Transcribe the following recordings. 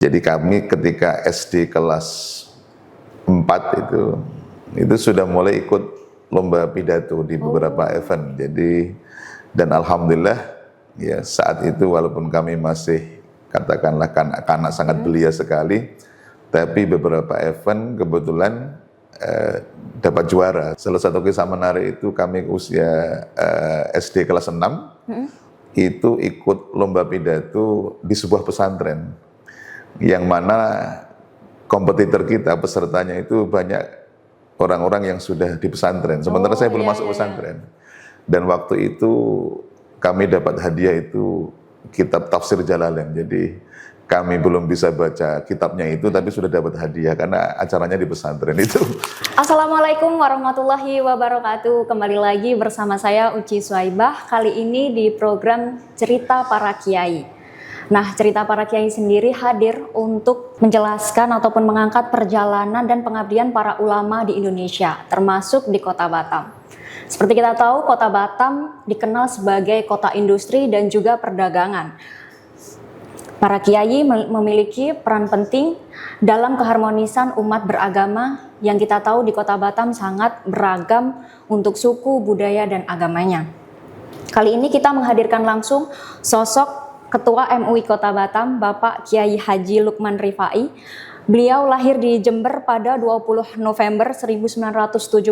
Jadi kami ketika SD kelas 4 itu sudah mulai ikut lomba pidato di beberapa event. Jadi dan alhamdulillah ya saat itu walaupun kami masih katakanlah kanak-kanak sangat belia sekali, tapi beberapa event kebetulan dapat juara. Salah satu kisah menarik itu kami usia SD kelas 6 itu ikut lomba pidato di sebuah pesantren yang mana kompetitor kita pesertanya itu banyak orang-orang yang sudah di pesantren. Sementara saya belum masuk pesantren. Dan waktu itu kami dapat hadiah itu kitab Tafsir Jalalain. Jadi kami belum bisa baca kitabnya itu, tapi sudah dapat hadiah karena acaranya di pesantren itu. Assalamualaikum warahmatullahi wabarakatuh. Kembali lagi bersama saya Uci Suhaibah. Kali ini di program Cerita Para Kiai. Nah, Cerita Para Kiai sendiri hadir untuk menjelaskan ataupun mengangkat perjalanan dan pengabdian para ulama di Indonesia, termasuk di Kota Batam. Seperti kita tahu, Kota Batam dikenal sebagai kota industri dan juga perdagangan. Para kiai memiliki peran penting dalam keharmonisan umat beragama yang kita tahu di Kota Batam sangat beragam untuk suku, budaya, dan agamanya. Kali ini kita menghadirkan langsung sosok Ketua MUI Kota Batam, Bapak Kiai Haji Lukman Rifai. Beliau lahir di Jember pada 20 November 1977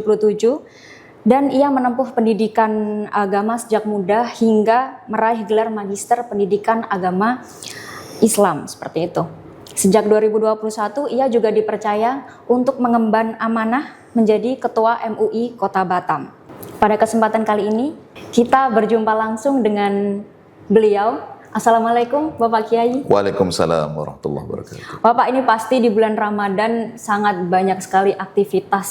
dan ia menempuh pendidikan agama sejak muda hingga meraih gelar Magister Pendidikan Agama Islam, seperti itu. Sejak 2021 ia juga dipercaya untuk mengemban amanah menjadi Ketua MUI Kota Batam. Pada kesempatan kali ini kita berjumpa langsung dengan beliau. Assalamualaikum Bapak Kiai. Waalaikumsalam warahmatullahi wabarakatuh. Bapak, ini pasti di bulan Ramadan sangat banyak sekali aktivitas.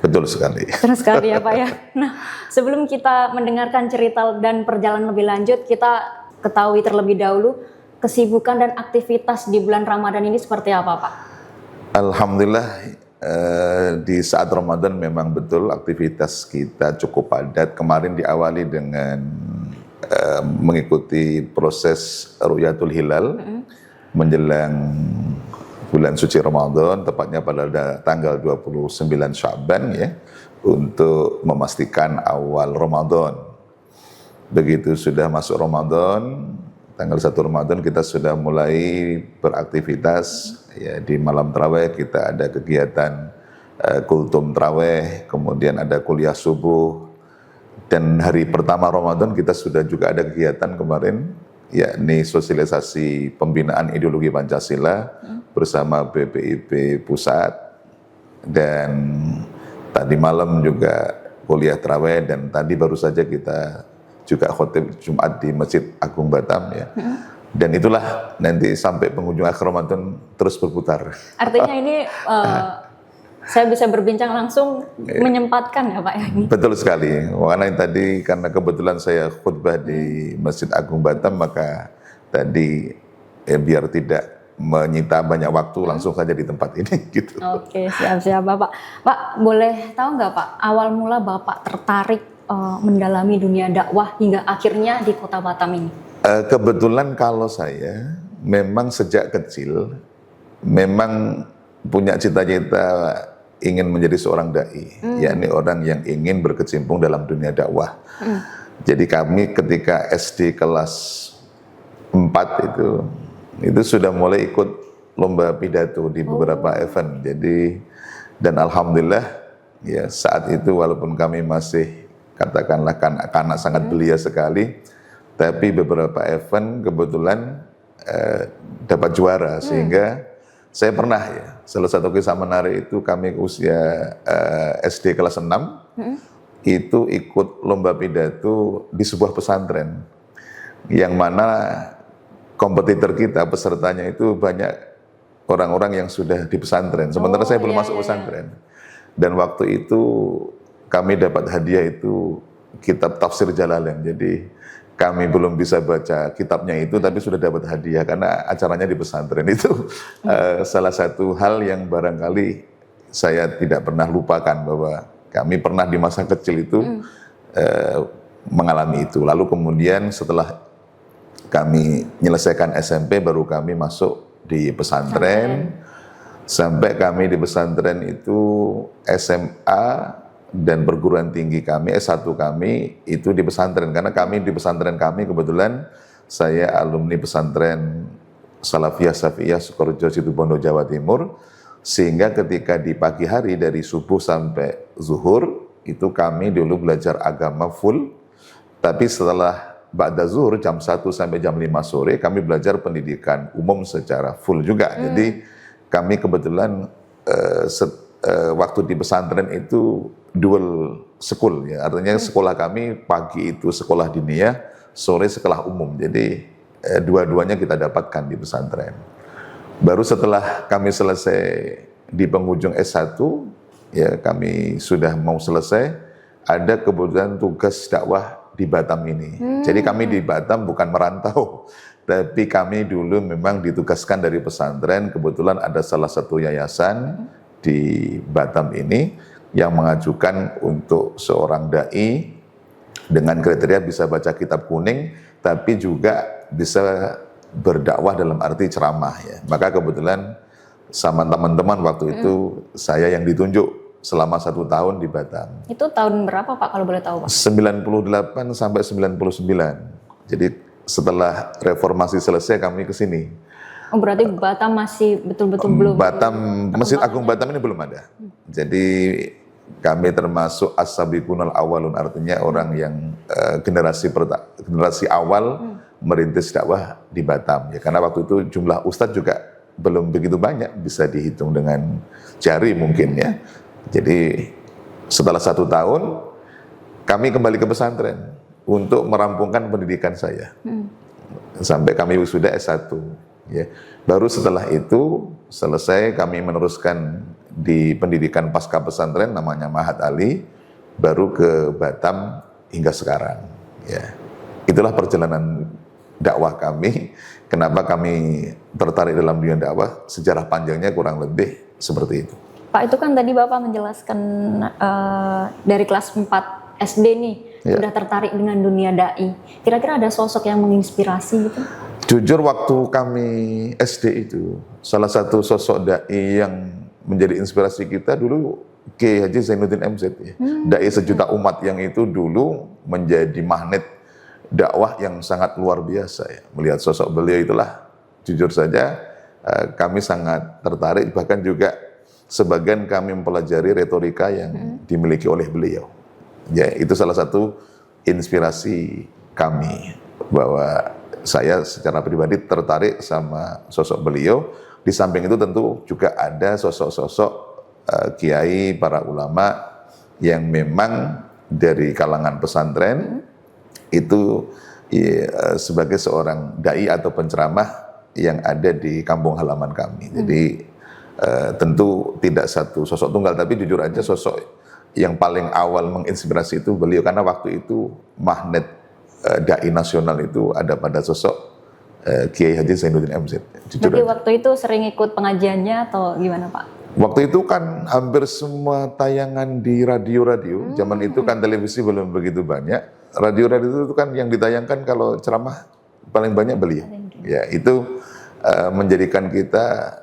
Betul sekali. Betul sekali ya Pak ya. Nah, sebelum kita mendengarkan cerita dan perjalanan lebih lanjut, kita ketahui terlebih dahulu kesibukan dan aktivitas di bulan Ramadan ini seperti apa Pak? Alhamdulillah di saat Ramadan memang betul aktivitas kita cukup padat. Kemarin diawali dengan mengikuti proses Ru'yatul Hilal menjelang bulan suci Ramadan, tepatnya pada tanggal 29 Sya'ban ya, untuk memastikan awal Ramadan. Begitu sudah masuk Ramadan, tanggal 1 Ramadan kita sudah mulai beraktivitas ya. Di malam tarawih kita ada kegiatan kultum tarawih, kemudian ada kuliah subuh. Dan hari pertama Ramadan kita sudah juga ada kegiatan kemarin, yakni sosialisasi pembinaan ideologi Pancasila bersama BPIP Pusat. Dan tadi malam juga kuliah tarawih, dan tadi baru saja kita juga khotib Jumat di Masjid Agung Batam ya. Dan itulah nanti sampai penghujung akhir Ramadan terus berputar. Artinya ini saya bisa berbincang langsung menyempatkan ya Pak ya? Betul sekali. Karena kebetulan saya khutbah di Masjid Agung Batam, maka tadi biar tidak menyita banyak waktu langsung saja di tempat ini gitu. Oke, siap-siap Bapak. Pak, boleh tahu nggak Pak, awal mula Bapak tertarik mendalami dunia dakwah hingga akhirnya di Kota Batam ini? Kebetulan kalau saya memang sejak kecil memang punya cita-cita ingin menjadi seorang dai, yakni orang yang ingin berkecimpung dalam dunia dakwah. Jadi kami ketika SD kelas 4 itu sudah mulai ikut lomba pidato di beberapa event. Jadi dan alhamdulillah ya saat itu walaupun kami masih katakanlah kanak-kanak sangat belia sekali, tapi beberapa event kebetulan dapat juara sehingga saya pernah ya, salah satu kisah menarik itu kami usia SD kelas 6 itu ikut lomba pidato di sebuah pesantren yang mana kompetitor kita pesertanya itu banyak orang-orang yang sudah di pesantren. Sementara saya belum masuk pesantren. Dan waktu itu kami dapat hadiah itu kitab Tafsir Jalalain. Jadi kami belum bisa baca kitabnya itu, tapi sudah dapat hadiah karena acaranya di pesantren itu. Salah satu hal yang barangkali saya tidak pernah lupakan, bahwa kami pernah di masa kecil itu mengalami itu. Lalu kemudian setelah kami menyelesaikan SMP baru kami masuk di pesantren. Sampai kami di pesantren itu SMA dan perguruan tinggi kami, S1 kami itu di pesantren. Karena kami di pesantren kami kebetulan saya alumni pesantren Salafiyah Safiyah Sukorejo Situbondo Jawa Timur. Sehingga ketika di pagi hari dari subuh sampai zuhur itu kami dulu belajar agama full. Tapi setelah ba'da zuhur jam 1 sampai jam 5 sore kami belajar pendidikan umum secara full juga. Jadi kami kebetulan waktu di pesantren itu dual school ya, artinya sekolah kami pagi itu sekolah diniyah, sore sekolah umum. Jadi dua-duanya kita dapatkan di pesantren. Baru setelah kami selesai di penghujung S1, ya kami sudah mau selesai, ada kebetulan tugas dakwah di Batam ini. Jadi kami di Batam bukan merantau. Tapi kami dulu memang ditugaskan dari pesantren, kebetulan ada salah satu yayasan di Batam ini yang mengajukan untuk seorang da'i dengan kriteria bisa baca kitab kuning, tapi juga bisa berdakwah dalam arti ceramah ya. Maka kebetulan sama teman-teman waktu itu saya yang ditunjuk selama 1 tahun di Batam. Itu tahun berapa Pak kalau boleh tahu Pak? 98 sampai 99. Jadi setelah reformasi selesai kami ke sini. Oh, berarti Batam masih betul-betul belum. Masjid Agung Batam ini belum ada. Jadi kami termasuk as-sabiqunal awalun, artinya orang yang generasi awal merintis dakwah di Batam. Ya, karena waktu itu jumlah ustadz juga belum begitu banyak, bisa dihitung dengan jari mungkin ya. Jadi setelah 1 tahun kami kembali ke pesantren untuk merampungkan pendidikan saya. Sampai kami wisuda S1. Ya. Baru setelah itu selesai kami meneruskan di pendidikan pasca pesantren namanya Mahat Ali, baru ke Batam hingga sekarang. Ya. Itulah perjalanan dakwah kami. Kenapa kami tertarik dalam dunia dakwah, sejarah panjangnya kurang lebih seperti itu. Pak, itu kan tadi Bapak menjelaskan dari kelas 4 SD nih, udah tertarik dengan dunia da'i. Kira-kira ada sosok yang menginspirasi gitu? Jujur waktu kami SD itu, salah satu sosok da'i yang menjadi inspirasi kita dulu Kiai Haji Zainuddin MZ ya. Da'i sejuta umat yang itu dulu menjadi magnet dakwah yang sangat luar biasa ya. Melihat sosok beliau itulah jujur saja kami sangat tertarik, bahkan juga sebagian kami mempelajari retorika yang dimiliki oleh beliau. Ya, itu salah satu inspirasi kami, bahwa saya secara pribadi tertarik sama sosok beliau. Di samping itu tentu juga ada sosok-sosok kiai, para ulama yang memang dari kalangan pesantren itu sebagai seorang dai atau penceramah yang ada di kampung halaman kami. Jadi tentu tidak satu sosok tunggal, tapi jujur aja sosok yang paling awal menginspirasi itu beliau, karena waktu itu magnet dai nasional itu ada pada sosok Kiai Haji Zainuddin MZ. Jadi waktu itu sering ikut pengajiannya atau gimana Pak? Waktu itu kan hampir semua tayangan di radio-radio, zaman itu kan televisi belum begitu banyak. Radio-radio itu kan yang ditayangkan kalau ceramah paling banyak beliau. Ya, itu menjadikan kita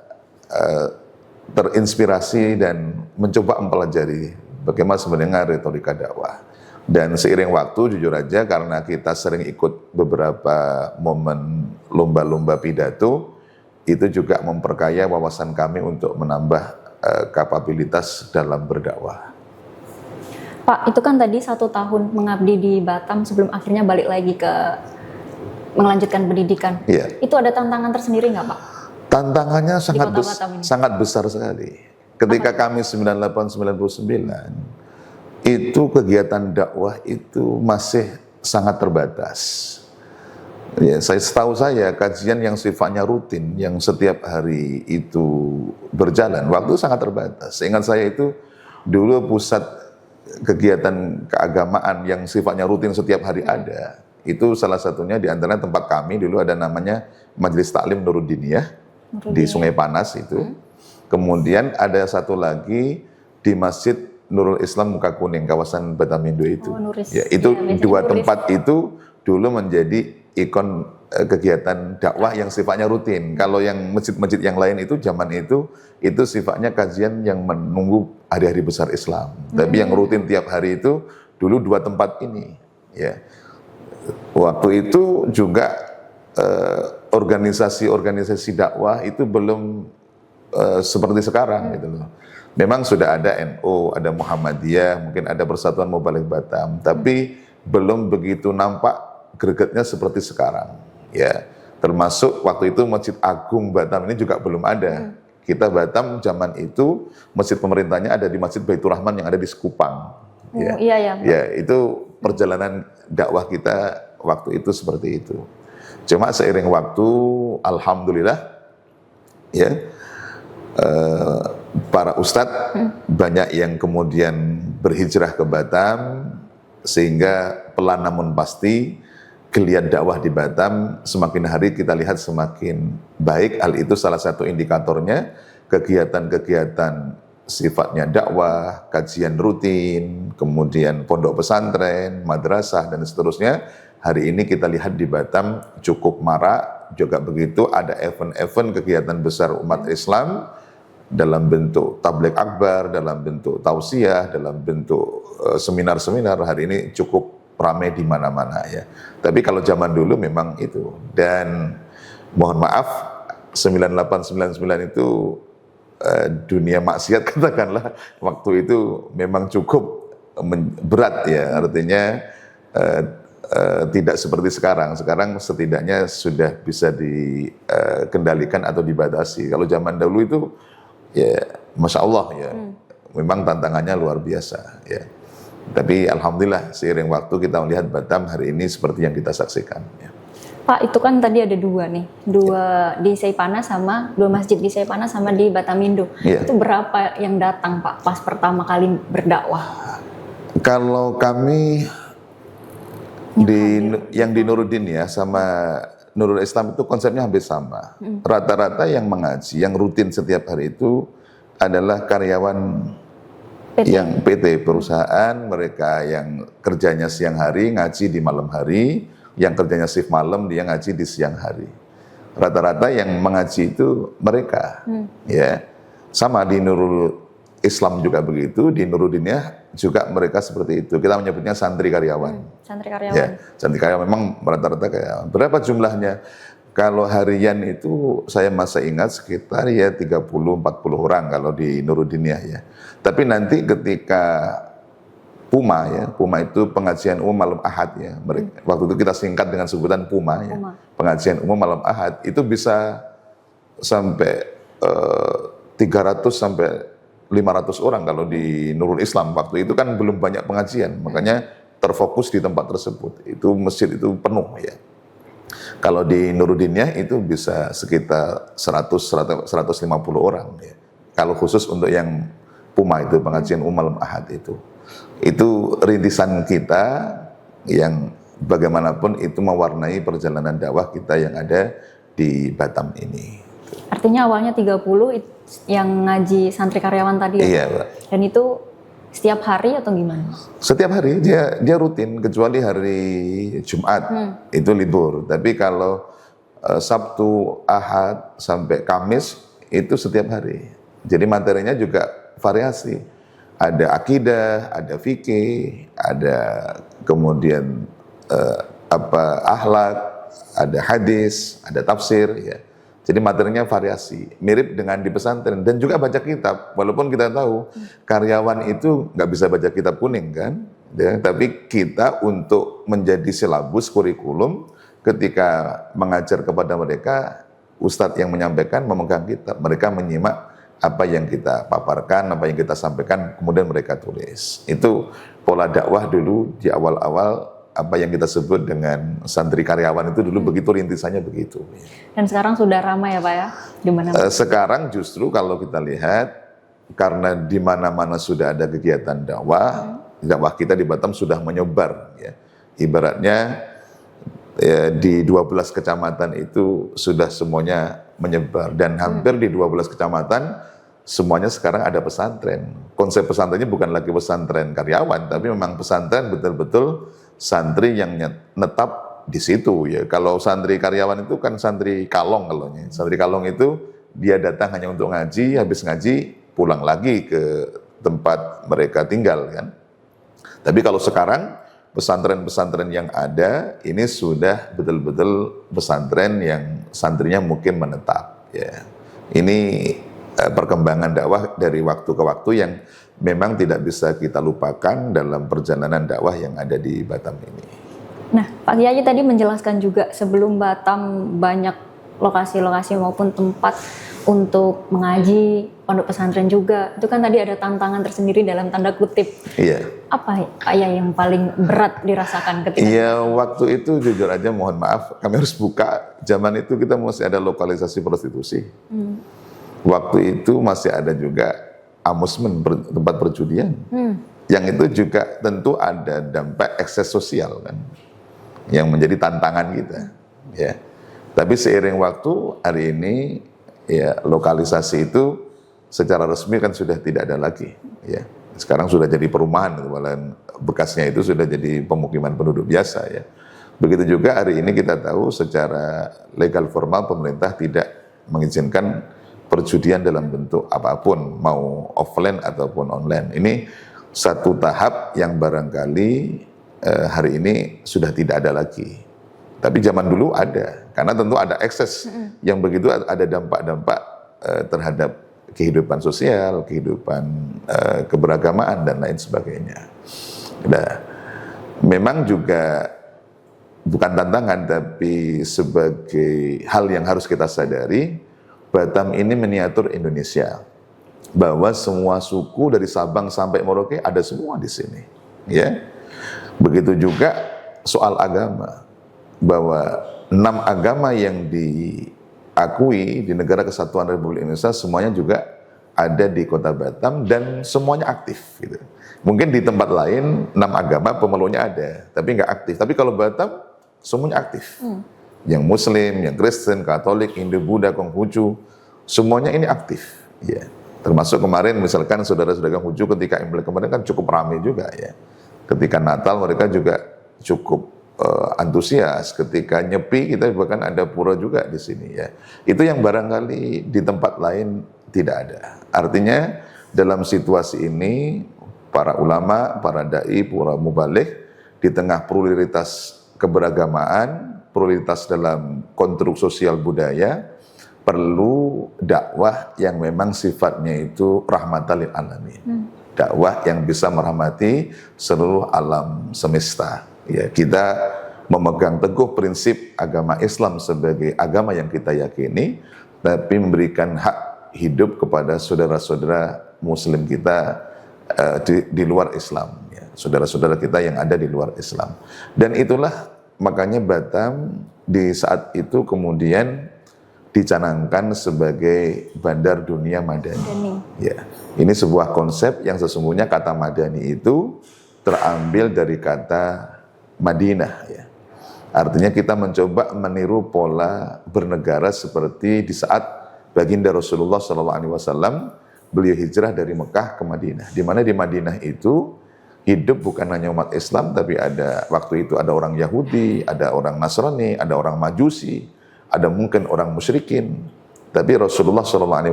terinspirasi dan mencoba mempelajari bagaimana sebenarnya retorika dakwah. Dan seiring waktu, jujur aja, karena kita sering ikut beberapa momen lomba-lomba pidato, itu juga memperkaya wawasan kami untuk menambah kapabilitas dalam berdakwah. Pak, itu kan tadi 1 tahun mengabdi di Batam sebelum akhirnya balik lagi ke melanjutkan pendidikan. Iya. Itu ada tantangan tersendiri nggak Pak? Tantangannya Batam ini? sangat besar sekali. Ketika kami 98-99, itu kegiatan dakwah itu masih sangat terbatas. Ya, setahu saya kajian yang sifatnya rutin, yang setiap hari itu berjalan, waktu sangat terbatas. Seingat saya itu dulu pusat kegiatan keagamaan yang sifatnya rutin setiap hari ada. Itu salah satunya di antara tempat kami dulu ada namanya Majelis Taklim Nuruddiniyah di Sungai Panas itu. Kemudian ada satu lagi di Masjid Nurul Islam Muka Kuning, kawasan Batamindo itu. Oh, Nuris. Ya, itu ya, dua tempat itu dulu menjadi ikon kegiatan dakwah yang sifatnya rutin. Kalau yang masjid-masjid yang lain itu zaman itu sifatnya kajian yang menunggu hari-hari besar Islam. Tapi yang rutin tiap hari itu dulu 2 tempat ini. Ya, waktu itu juga organisasi-organisasi dakwah itu belum seperti sekarang gitu loh. Memang sudah ada NU, ada Muhammadiyah, mungkin ada Persatuan Mubalik Batam, tapi belum begitu nampak gregetnya seperti sekarang. Ya, termasuk waktu itu Masjid Agung Batam ini juga belum ada. Kita Batam zaman itu masjid pemerintahnya ada di Masjid Baitur Rahman yang ada di Sekupang. Ya, Iya ya. ya itu perjalanan dakwah kita waktu itu seperti itu. Cuma seiring waktu, alhamdulillah, ya para ustadz banyak yang kemudian berhijrah ke Batam, sehingga pelan namun pasti geliat dakwah di Batam semakin hari kita lihat semakin baik. Hal itu salah satu indikatornya kegiatan-kegiatan sifatnya dakwah, kajian rutin, kemudian pondok pesantren, madrasah dan seterusnya. Hari ini kita lihat di Batam cukup marak, juga begitu ada event-event kegiatan besar umat Islam dalam bentuk tabligh akbar, dalam bentuk tausiah, dalam bentuk seminar-seminar. Hari ini cukup ramai di mana-mana ya. Tapi kalau zaman dulu memang itu. Dan mohon maaf, 9899 itu dunia maksiat katakanlah, waktu itu memang cukup berat ya. Artinya tidak seperti sekarang. Sekarang setidaknya sudah bisa dikendalikan atau dibatasi. Kalau zaman dulu itu ya Masya Allah ya, memang tantangannya luar biasa ya. Tapi alhamdulillah seiring waktu kita melihat Batam hari ini seperti yang kita saksikan ya. Pak, itu kan tadi ada 2 nih, 2 di Seipana sama 2 masjid di Seipana sama di Batamindo. Iya. Itu berapa yang datang Pak pas pertama kali berdakwah? Kalau kami yang di Nuruddin ya sama Nurul Islam itu konsepnya hampir sama. Rata-rata yang mengaji, yang rutin setiap hari itu adalah karyawan PT. yang PT perusahaan, mereka yang kerjanya siang hari ngaji di malam hari, yang kerjanya shift malam dia ngaji di siang hari. Rata-rata yang mengaji itu mereka, ya. Sama di Nurul Islam juga begitu, di Nuruddinnya juga mereka seperti itu. Kita menyebutnya santri karyawan. Santri karyawan. Ya, santri karyawan memang rata-rata karyawan. Berapa jumlahnya? Kalau harian itu saya masih ingat sekitar ya 30-40 orang kalau di Nuruddinnya ya. Tapi nanti ketika Puma ya, Puma itu pengajian umum malam Ahad ya. Waktu itu kita singkat dengan sebutan Puma ya. Pengajian umum malam Ahad itu bisa sampai 300 sampai 500 orang kalau di Nurul Islam. Waktu itu kan belum banyak pengajian, makanya terfokus di tempat tersebut. Itu masjid itu penuh ya. Kalau di Nuruddinnya itu bisa sekitar 100-150 orang ya. Kalau khusus untuk yang Puma itu pengajian malam Ahad itu rintisan kita yang bagaimanapun itu mewarnai perjalanan dakwah kita yang ada di Batam ini. Artinya awalnya 30 yang ngaji santri karyawan tadi ya? Iya, Pak. Dan itu setiap hari atau gimana? Setiap hari dia rutin, kecuali hari Jumat itu libur. Tapi kalau Sabtu, Ahad sampai Kamis itu setiap hari. Jadi materinya juga variasi. Ada akidah, ada fikih, ada kemudian akhlak, ada hadis, ada tafsir ya. Jadi materinya variasi, mirip dengan di pesantren dan juga baca kitab. Walaupun kita tahu karyawan itu nggak bisa baca kitab kuning kan, ya, tapi kita untuk menjadi silabus kurikulum ketika mengajar kepada mereka, ustadz yang menyampaikan memegang kitab, mereka menyimak apa yang kita paparkan, apa yang kita sampaikan, kemudian mereka tulis. Itu pola dakwah dulu di awal-awal. Apa yang kita sebut dengan santri karyawan itu dulu begitu, rintisannya begitu. Dan sekarang sudah ramai ya Pak ya? Di mana? Sekarang justru kalau kita lihat, karena di mana-mana sudah ada kegiatan dakwah, dakwah kita di Batam sudah menyebar. Ya. Ibaratnya ya, di 12 kecamatan itu sudah semuanya menyebar. Dan hampir di 12 kecamatan semuanya sekarang ada pesantren. Konsep pesantrennya bukan lagi pesantren karyawan, tapi memang pesantren betul-betul santri yang netap di situ ya. Kalau santri karyawan itu kan santri kalong kalaunya. Santri kalong itu dia datang hanya untuk ngaji, habis ngaji pulang lagi ke tempat mereka tinggal kan. Tapi kalau sekarang pesantren-pesantren yang ada ini sudah betul-betul pesantren yang santrinya mungkin menetap ya. Ini perkembangan dakwah dari waktu ke waktu yang memang tidak bisa kita lupakan dalam perjalanan dakwah yang ada di Batam ini. Nah, Pak Kiai tadi menjelaskan juga sebelum Batam banyak lokasi-lokasi maupun tempat untuk mengaji, pondok pesantren juga. Itu kan tadi ada tantangan tersendiri dalam tanda kutip. Iya. Apa Pak Kiai yang paling berat dirasakan ketika? Iya, waktu itu jujur aja mohon maaf, kami harus buka. Zaman itu kita masih ada lokalisasi prostitusi. Waktu itu masih ada juga amusement, tempat perjudian. Yang itu juga tentu ada dampak ekses sosial kan, yang menjadi tantangan kita. Ya. Tapi seiring waktu hari ini ya lokalisasi itu secara resmi kan sudah tidak ada lagi. Ya. Sekarang sudah jadi perumahan, malahan bekasnya itu sudah jadi pemukiman penduduk biasa ya. Begitu juga hari ini kita tahu secara legal formal pemerintah tidak mengizinkan perjudian dalam bentuk apapun, mau offline ataupun online. Ini satu tahap yang barangkali hari ini sudah tidak ada lagi. Tapi zaman dulu ada, karena tentu ada akses yang begitu ada dampak-dampak terhadap kehidupan sosial, kehidupan keberagamaan dan lain sebagainya. Nah, memang juga bukan tantangan, tapi sebagai hal yang harus kita sadari, Batam ini miniatur Indonesia, bahwa semua suku dari Sabang sampai Merauke ada semua di sini. Ya, begitu juga soal agama, bahwa 6 agama yang diakui di Negara Kesatuan Republik Indonesia semuanya juga ada di Kota Batam dan semuanya aktif. Gitu. Mungkin di tempat lain 6 agama pemeluknya ada, tapi nggak aktif. Tapi kalau Batam semuanya aktif. Yang Muslim, yang Kristen, Katolik, Hindu, Buddha, Konghucu, semuanya ini aktif. Ya. Termasuk kemarin misalkan saudara-saudara Konghucu ketika Imlek kemarin kan cukup ramai juga ya. Ketika Natal mereka juga cukup antusias. Ketika Nyepi kita bahkan ada pura juga di sini ya. Itu yang barangkali di tempat lain tidak ada. Artinya dalam situasi ini para ulama, para dai, para mubalik di tengah pluralitas keberagamaan, pluralitas dalam konstruk sosial budaya, perlu dakwah yang memang sifatnya itu rahmatan lil alamin. Dakwah yang bisa merahmati seluruh alam semesta. Ya, kita memegang teguh prinsip agama Islam sebagai agama yang kita yakini, tapi memberikan hak hidup kepada saudara-saudara Muslim kita di luar Islam, ya, saudara-saudara kita yang ada di luar Islam. Dan itulah makanya Batam di saat itu kemudian dicanangkan sebagai Bandar Dunia Madani. Ya, ini sebuah konsep yang sesungguhnya kata Madani itu terambil dari kata Madinah. Ya. Artinya kita mencoba meniru pola bernegara seperti di saat baginda Rasulullah SAW beliau hijrah dari Mekah ke Madinah. Di mana di Madinah itu hidup bukan hanya umat Islam, tapi ada waktu itu ada orang Yahudi, ada orang Nasrani, ada orang Majusi, ada mungkin orang musyrikin. Tapi Rasulullah SAW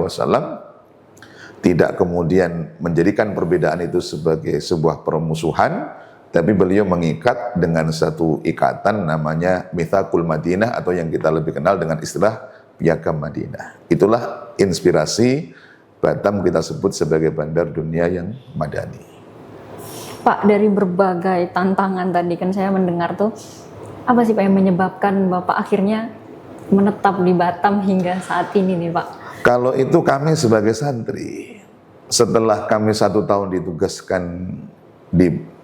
tidak kemudian menjadikan perbedaan itu sebagai sebuah permusuhan, tapi beliau mengikat dengan satu ikatan namanya Mitsaqul Madinah atau yang kita lebih kenal dengan istilah Piagam Madinah. Itulah inspirasi Batam kita sebut sebagai Bandar Dunia yang Madani. Pak, dari berbagai tantangan tadi kan saya mendengar tuh, apa sih Pak yang menyebabkan Bapak akhirnya menetap di Batam hingga saat ini nih Pak? Kalau itu kami sebagai santri, setelah kami 1 tahun ditugaskan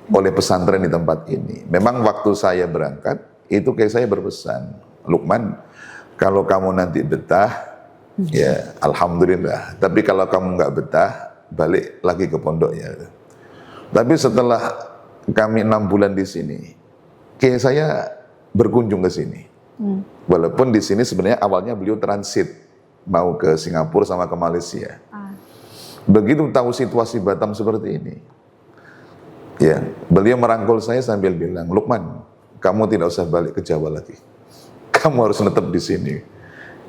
oleh pesantren di tempat ini, memang waktu saya berangkat, itu kayak saya berpesan, Lukman, kalau kamu nanti betah, ya alhamdulillah. Tapi kalau kamu nggak betah, balik lagi ke pondoknya. Tapi setelah kami 6 bulan di sini, kayak saya berkunjung ke sini. Walaupun di sini sebenarnya awalnya beliau transit mau ke Singapura sama ke Malaysia. Begitu tahu situasi Batam seperti ini, ya beliau merangkul saya sambil bilang, Lukman, kamu tidak usah balik ke Jawa lagi. Kamu harus tetap di sini.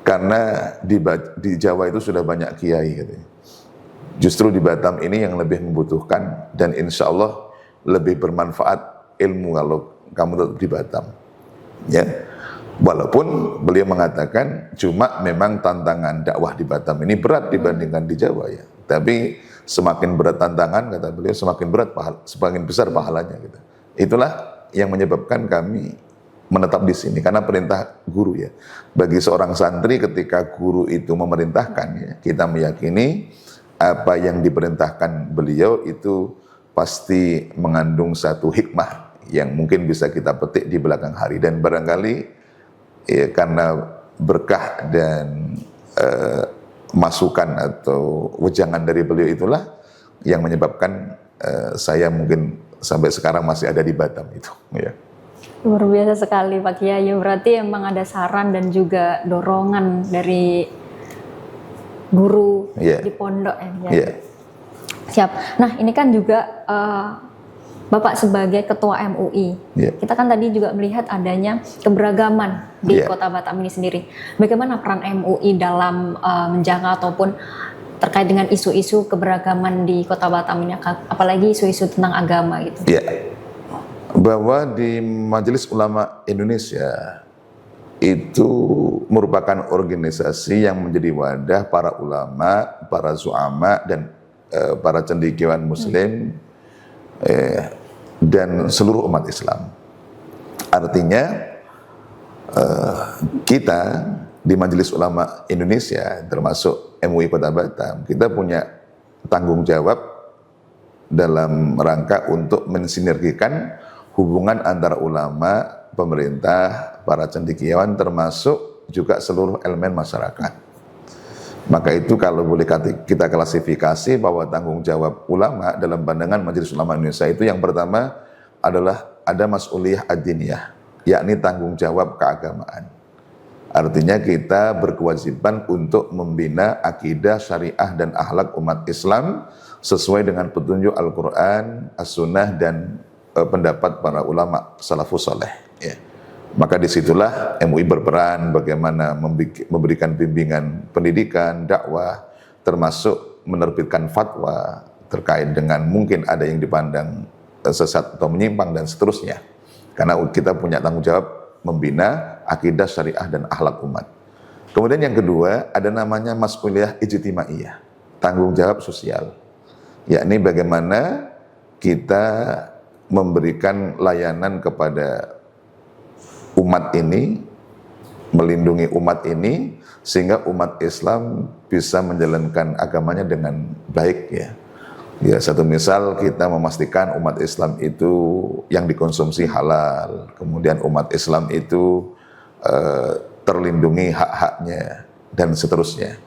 Karena di Jawa itu sudah banyak kiai katanya. Justru di Batam ini yang lebih membutuhkan dan insya Allah lebih bermanfaat ilmu kalau kamu tetap di Batam. Ya, walaupun beliau mengatakan cuma memang tantangan dakwah di Batam ini berat dibandingkan di Jawa ya. Tapi semakin berat tantangan kata beliau semakin berat semakin besar pahalanya gitu. Itulah yang menyebabkan kami menetap di sini karena perintah guru ya. Bagi seorang santri ketika guru itu memerintahkan ya, kita meyakini apa yang diperintahkan beliau itu pasti mengandung satu hikmah yang mungkin bisa kita petik di belakang hari dan barangkali ya, karena berkah dan masukan atau wejangan dari beliau itulah yang menyebabkan saya mungkin sampai sekarang masih ada di Batam itu ya. Luar biasa sekali Pak Kiai, berarti emang ada saran dan juga dorongan dari guru di pondok ya. Siap. Nah ini kan juga Bapak sebagai ketua MUI, kita kan tadi juga melihat adanya keberagaman di Kota Batam ini sendiri. Bagaimana peran MUI dalam menjaga ataupun terkait dengan isu-isu keberagaman di Kota Batam ini, apalagi isu-isu tentang agama gitu? Bahwa di Majelis Ulama Indonesia itu merupakan organisasi yang menjadi wadah para ulama, para zu'ama dan para cendekiawan muslim dan seluruh umat Islam. Artinya kita di Majelis Ulama Indonesia termasuk MUI Kota Batam, kita punya tanggung jawab dalam rangka untuk mensinergikan hubungan antara ulama, pemerintah, para cendekiawan termasuk juga seluruh elemen masyarakat. Maka itu kalau boleh kita klasifikasi bahwa tanggung jawab ulama dalam pandangan Majelis Ulama Indonesia itu yang pertama adalah ada mas'uliyah ad-diniyah, yakni tanggung jawab keagamaan. Artinya kita berkewajiban untuk membina akidah, syariah dan akhlak umat Islam sesuai dengan petunjuk Al-Quran, As-Sunnah dan pendapat para ulama salafus saleh. Ya. Maka disitulah MUI berperan bagaimana memberikan bimbingan pendidikan, dakwah, termasuk menerbitkan fatwa terkait dengan mungkin ada yang dipandang sesat atau menyimpang dan seterusnya. Karena kita punya tanggung jawab membina akidah, syariah dan akhlak umat. Kemudian yang kedua ada namanya mas'uliyah ijtimaiyah, tanggung jawab sosial. Yakni bagaimana kita memberikan layanan kepada umat ini, melindungi umat ini, sehingga umat Islam bisa menjalankan agamanya dengan baik ya. Ya, satu misal kita memastikan umat Islam itu yang dikonsumsi halal, kemudian umat Islam itu terlindungi hak-haknya dan seterusnya.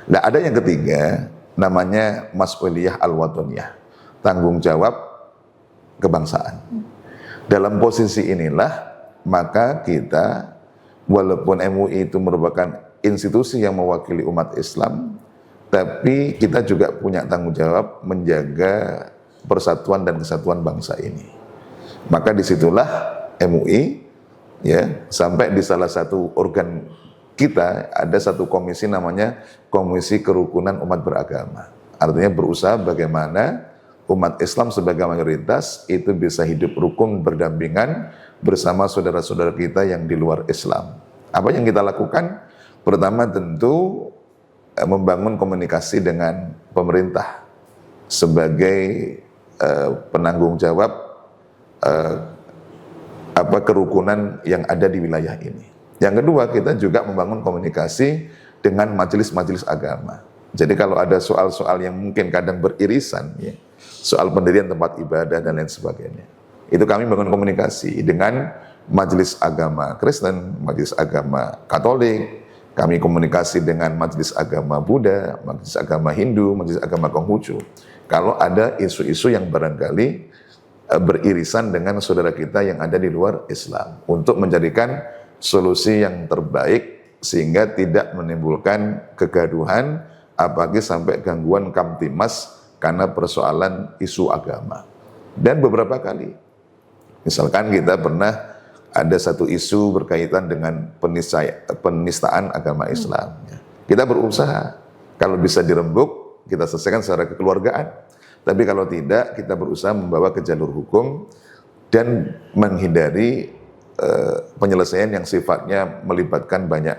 Nah, ada yang ketiga namanya mas'uliyah al-wataniyah, tanggung jawab kebangsaan. Dalam posisi inilah maka kita walaupun MUI itu merupakan institusi yang mewakili umat Islam, tapi kita juga punya tanggung jawab menjaga persatuan dan kesatuan bangsa ini. Maka disitulah MUI ya sampai di salah satu organ kita ada satu komisi namanya Komisi Kerukunan Umat Beragama. Artinya berusaha bagaimana umat Islam sebagai mayoritas itu bisa hidup rukun berdampingan bersama saudara-saudara kita yang di luar Islam. Apa yang kita lakukan? Pertama tentu membangun komunikasi dengan pemerintah sebagai penanggung jawab kerukunan yang ada di wilayah ini. Yang kedua, kita juga membangun komunikasi dengan majelis-majelis agama. Jadi kalau ada soal-soal yang mungkin kadang beririsan, ya, soal pendirian tempat ibadah dan lain sebagainya, itu kami bangun komunikasi dengan majelis agama Kristen, majelis agama Katolik, kami komunikasi dengan majelis agama Buddha, majelis agama Hindu, majelis agama Konghucu. Kalau ada isu-isu yang barangkali beririsan dengan saudara kita yang ada di luar Islam, untuk menjadikan solusi yang terbaik sehingga tidak menimbulkan kegaduhan, apalagi sampai gangguan kamtimas karena persoalan isu agama. Dan beberapa kali, misalkan kita pernah ada satu isu berkaitan dengan penistaan agama Islam. Kita berusaha, kalau bisa dirembuk, kita selesaikan secara kekeluargaan. Tapi kalau tidak, kita berusaha membawa ke jalur hukum dan menghindari penyelesaian yang sifatnya melibatkan banyak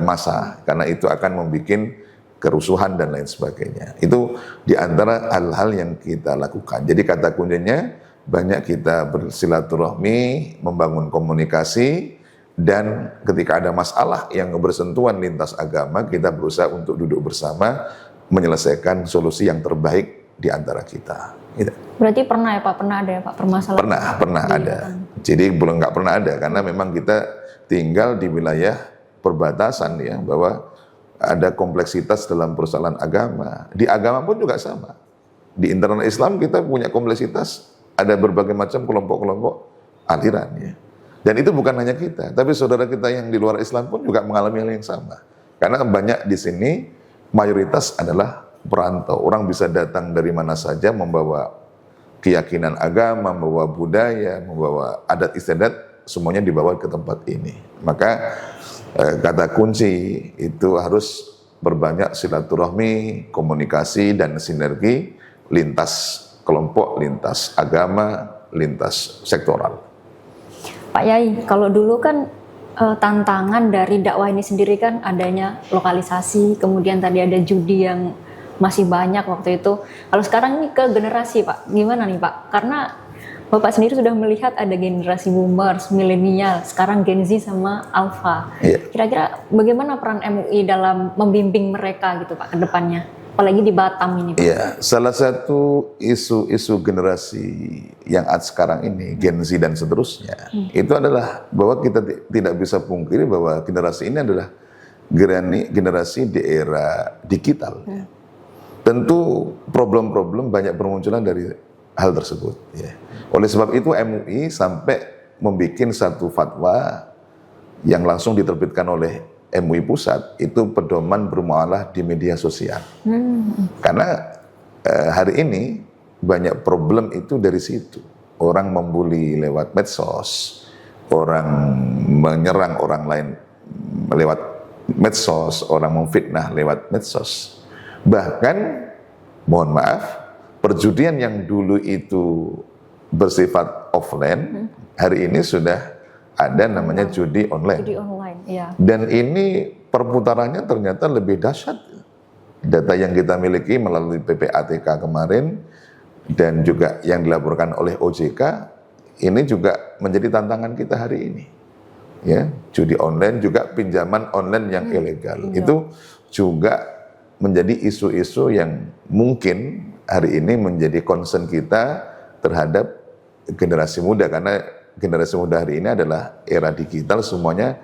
massa, karena itu akan membuat kerusuhan dan lain sebagainya. Itu di antara hal-hal yang kita lakukan. Jadi kata kuncinya banyak kita bersilaturahmi, membangun komunikasi, dan ketika ada masalah yang bersentuhan lintas agama, kita berusaha untuk duduk bersama menyelesaikan solusi yang terbaik di antara kita. Gitu. Berarti pernah ya Pak, pernah ada ya Pak permasalahan? Pernah ada. Jadi belum nggak pernah ada, karena memang kita tinggal di wilayah perbatasan ya, bahwa ada kompleksitas dalam persoalan agama. Di agama pun juga sama. Di internal Islam kita punya kompleksitas, ada berbagai macam kelompok-kelompok aliran ya. Dan itu bukan hanya kita, tapi saudara kita yang di luar Islam pun juga mengalami hal yang sama. Karena banyak di sini mayoritas adalah perantau. Orang bisa datang dari mana saja membawa keyakinan agama, membawa budaya, membawa adat istiadat, semuanya dibawa ke tempat ini. Maka kata kunci itu harus berbanyak silaturahmi, komunikasi, dan sinergi lintas kelompok, lintas agama, lintas sektoral. Pak Yai, kalau dulu kan tantangan dari dakwah ini sendiri kan adanya lokalisasi, kemudian tadi ada judi yang masih banyak waktu itu. Kalau sekarang ini ke generasi Pak, gimana nih Pak? Karena Bapak sendiri sudah melihat ada generasi boomers, milenial, sekarang Gen Z sama Alpha. Iya. Kira-kira bagaimana peran MUI dalam membimbing mereka gitu Pak ke depannya? Apalagi di Batam ini Pak. Iya, salah satu isu-isu generasi yang ada sekarang ini, Gen Z dan seterusnya, itu adalah bahwa kita tidak bisa pungkiri bahwa generasi ini adalah generasi di era digital. Tentu problem-problem banyak bermunculan dari hal tersebut. Ya. Oleh sebab itu MUI sampai membuat satu fatwa yang langsung diterbitkan oleh MUI Pusat, itu pedoman bermuamalah di media sosial. Karena hari ini banyak problem itu dari situ. Orang membuli lewat medsos, orang menyerang orang lain lewat medsos, orang memfitnah lewat medsos. Bahkan, mohon maaf, perjudian yang dulu itu bersifat offline, hari ini sudah ada namanya judi online. Judi online, iya. Dan ini perputarannya ternyata lebih dahsyat. Data yang kita miliki melalui PPATK kemarin dan juga yang dilaporkan oleh OJK, ini juga menjadi tantangan kita hari ini. Ya, judi online juga pinjaman online yang ilegal. Itu juga menjadi isu-isu yang mungkin hari ini menjadi concern kita terhadap generasi muda, karena generasi muda hari ini adalah era digital, semuanya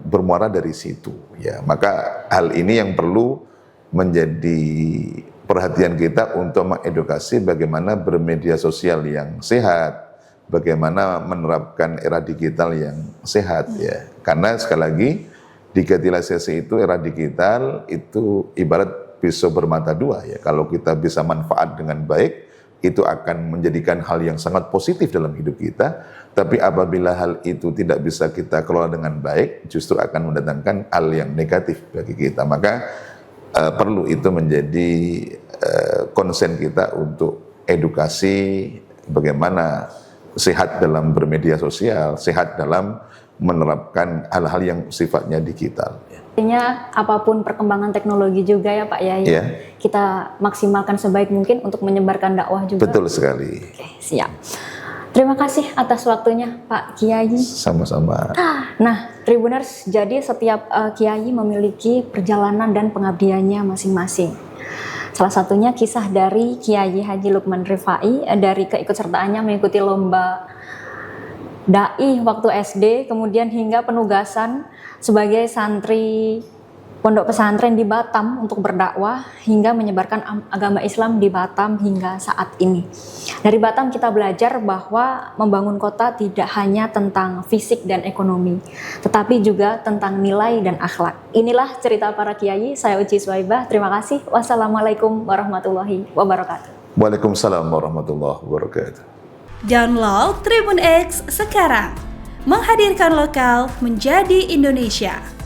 bermuara dari situ. Ya, maka hal ini yang perlu menjadi perhatian kita untuk mengedukasi bagaimana bermedia sosial yang sehat, bagaimana menerapkan era digital yang sehat. Ya, karena sekali lagi digitalisasi itu, era digital itu ibarat pisau bermata dua. Ya, kalau kita bisa manfaat dengan baik, itu akan menjadikan hal yang sangat positif dalam hidup kita. Tapi apabila hal itu tidak bisa kita kelola dengan baik, justru akan mendatangkan hal yang negatif bagi kita. Maka perlu itu menjadi konsen kita untuk edukasi bagaimana sehat dalam bermedia sosial, sehat dalam menerapkan hal-hal yang sifatnya digital. Artinya apapun perkembangan teknologi juga ya Pak Yai, kita maksimalkan sebaik mungkin untuk menyebarkan dakwah juga. Betul sekali. Oke, siap. Terima kasih atas waktunya Pak Kiai. Sama-sama. Nah, Tribuners, jadi setiap Kiai memiliki perjalanan dan pengabdiannya masing-masing. Salah satunya kisah dari Kiai Haji Lukman Rifai dari keikutsertaannya mengikuti lomba dai waktu SD, kemudian hingga penugasan sebagai santri pondok pesantren di Batam untuk berdakwah hingga menyebarkan agama Islam di Batam hingga saat ini. Dari Batam kita belajar bahwa membangun kota tidak hanya tentang fisik dan ekonomi, tetapi juga tentang nilai dan akhlak. Inilah cerita para kiai. Saya Uci Swaibah. Terima kasih. Wassalamualaikum warahmatullahi wabarakatuh. Waalaikumsalam warahmatullahi wabarakatuh. Download Tribun X sekarang, menghadirkan lokal menjadi Indonesia.